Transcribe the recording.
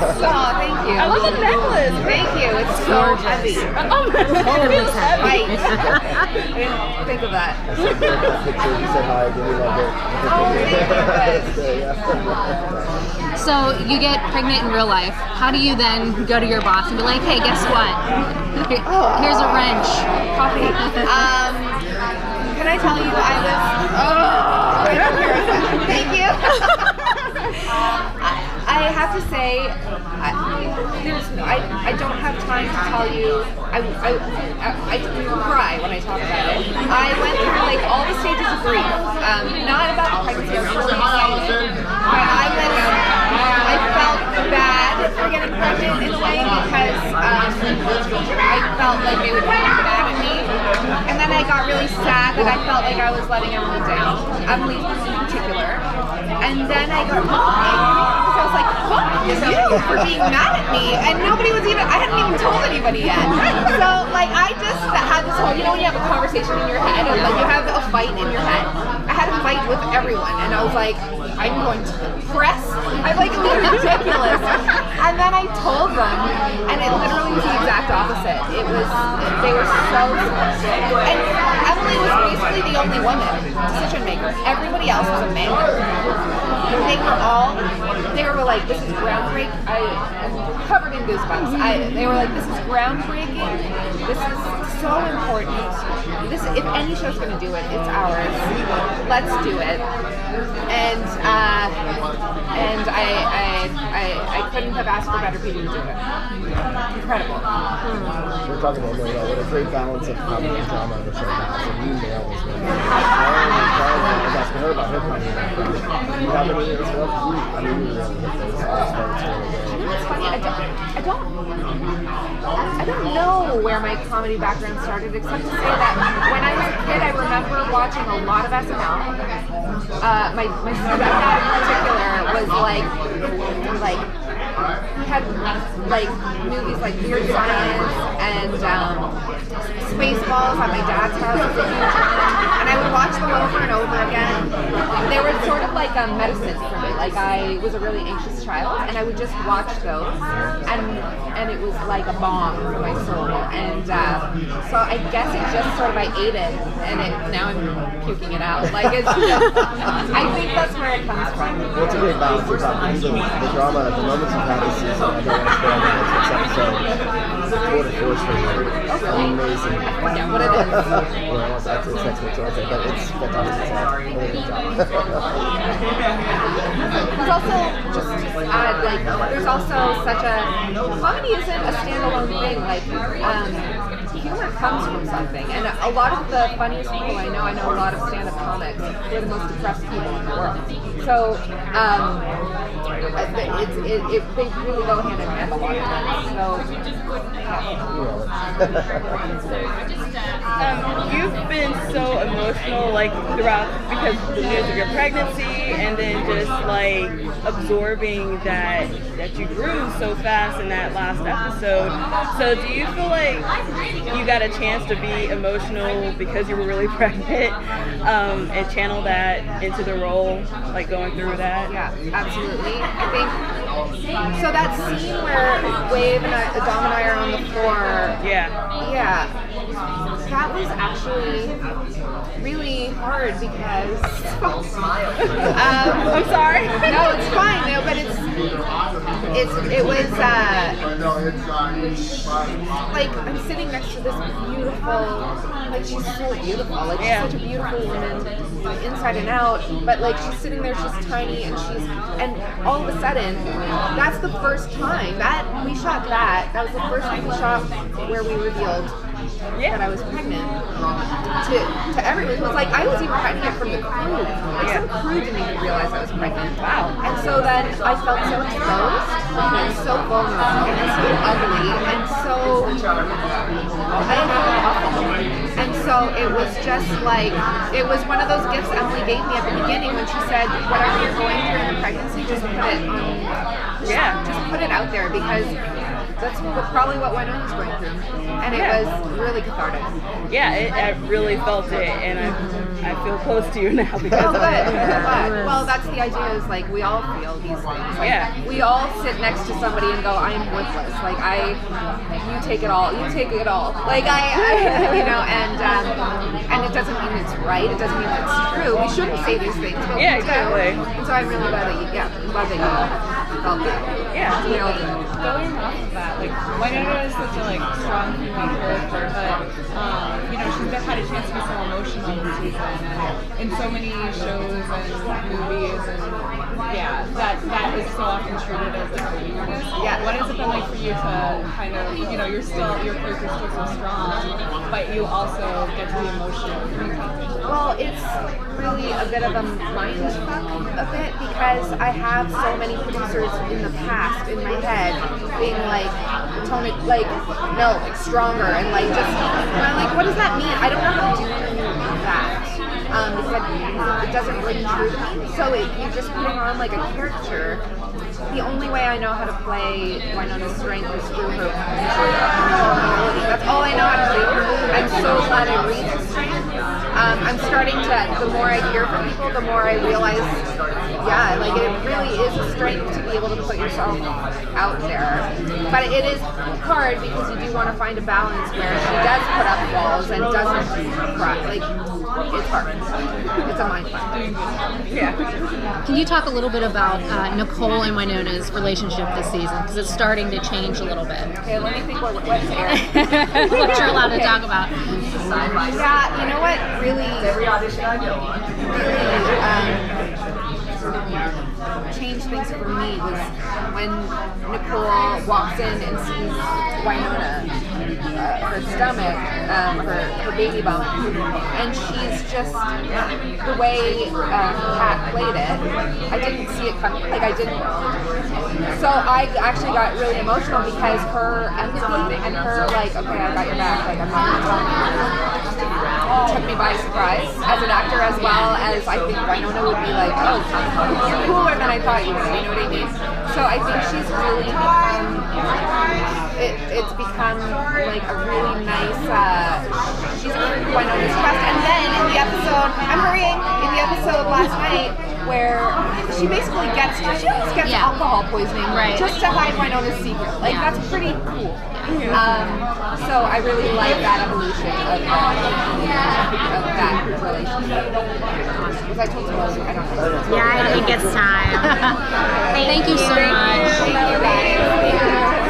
Oh, thank you. I love the necklace. Thank you. It's so heavy. Oh, it feels heavy. Right. I didn't think of that. Picture, you said hi, did you love it? Oh, thank you. So you get pregnant in real life. How do you then go to your boss and be like, hey, guess what? Here's a wrench. Coffee. Can I tell you, I was, thank you. I have to say, I don't have time to tell you. I cry when I talk about it. I went through like all the stages of grief, not about the pregnancy, I was really excited, but I felt bad for getting pregnant in a way because I felt like they would be mad at me, and then I got really sad that I felt like I was letting Emily down, Emily in particular, and then I got because I was like, fuck you for being mad at me, and I hadn't even told anybody yet. So like I just had this whole, you know when you have a conversation in your head and like you have a fight in your head, I had a fight with everyone and I was like, I'm going to press, I'm like, it was ridiculous. And then I told them and it literally was the exact opposite. They were so, and Emily was basically the only woman, decision maker. Everybody else was a man. They were like, this is groundbreaking. I'm covered in goosebumps. They were like, this is groundbreaking. This is so important. If any show's gonna do it, it's ours. Let's do it. And I couldn't have asked for better people to do it. Incredible. We're talking about what a great balance of comedy and drama on the show has, and you nailed this one. I was asking her about her comedy background. You have any as well? I mean, you really hit those parts really good. You know what's funny? I don't know where my comedy background started, except to say that when I was a kid, I remember watching a lot of SNL. My stepdad in particular was like he had like movies like Weird Science and Spaceballs at my dad's house. Was a huge fan, and I would watch them over and over again. They were sort of like a medicine for me. Like I was a really anxious child, and I would just watch those, and it was like a balm for my soul. And so I guess it just sort of I ate it, and now I'm puking it out. Like it's just, I think that's where it comes from. Well, it's a great balance. You're talking the drama, the moments you've had this season. I don't want to spoil the next episode. Tour de force for you. Amazing. Yeah, what it is. Well, that's it's next week, so I'll say, but it's fantastic. It's a really good job. There's also just add like there's also such a comedy isn't a standalone thing. Like humor comes from something, and a lot of the funniest people I know a lot of stand-up comics who are the most depressed people in the world. So they really go hand in hand a lot of times. So you've been so emotional like throughout because the news of your pregnancy and then just like absorbing that you grew so fast in that last episode. So do you feel like you got a chance to be emotional because you were really pregnant and channel that into the role, like going through that? Yeah, absolutely. I think so. That scene where Wave and Dom and I are on the floor. Yeah. That was actually really hard because I'm sorry. No, it's fine. No, but it was like I'm sitting next to this beautiful, like she's so beautiful, like she's such a beautiful woman, inside and out. But like she's sitting there, she's tiny, and all of a sudden, that's the first time that we shot that. That was the first time we shot where we revealed that I was pregnant to everyone. It was like I was even hiding it from the crew. Like some crew didn't even realize I was pregnant. Wow. And so then I felt so exposed and so vulnerable and so ugly and so awful. And so it was just like it was one of those gifts Emily gave me at the beginning when she said, whatever you're going through in the pregnancy, just put it on. Just put it out there because that's probably what Wynonna's going through, and it was really cathartic. Yeah, I really felt it, and I feel close to you now because Oh, of good. it. Good. Well, that's the idea. Is like we all feel these things. Like, Yeah. We all sit next to somebody and go, "I am worthless." Like you take it all. You take it all. Like you know, and it doesn't mean it's right. It doesn't mean it's true. We shouldn't say these things, but Yeah, we do. exactly. And so I'm really glad that I'm glad that you felt that. Yeah. We all do. Going off of that, like Wynonna is such a strong female character, but you know she's had a chance to be so emotional this season, and in so many shows and movies, and yeah, that is so often treated as a weakness. Yeah. What has it been like for you to kind of, you know, your character's still so strong, but you also get to be emotional? Well, it's really a bit of a mind fuck a bit because I have so many producers in the past in my head being like, tone it stronger and I'm like, what does that mean? I don't know how to do that. Because it doesn't ring true to me. So you're just putting on like a character. The only way I know how to play Wynonna's strength is through her vulnerability. That's all I know how to do. I'm so glad I read the strength. I'm starting to, the more I hear from people, the more I realize, yeah, like it really is a strength to be able to put yourself out there. But it is hard because you do want to find a balance where she does put up walls and doesn't cry. Like, it's hard. It's a mind fuck. Yeah. Can you talk a little bit about Nicole and Wynonna's relationship this season? Because it's starting to change a little bit. Okay, let me think what's airing. What you're allowed to talk about. Yeah, you know what really changed things for me was when Nicole walks in and sees Wynonna, her stomach, her baby bump, and she's just, the way Kat played it, I didn't see it coming, like I didn't. So I actually got really emotional because her empathy and her okay, I got your back, I'm not going to tell you, took me by surprise as an actor, as well as I think Wynonna would be like, oh, you're cooler than I thought you were, you know what I mean? So I think she's really become, it's become like a really nice, she's earned Wynonna's trust. And then in the episode, I'm hurrying, in the episode last night, where she basically gets alcohol poisoning just to hide Wynonna's secret. That's pretty cool. So I really like that evolution of that relationship. Because I told you, I don't know. Yeah, I think it's time. Thank you so much. Thank you guys.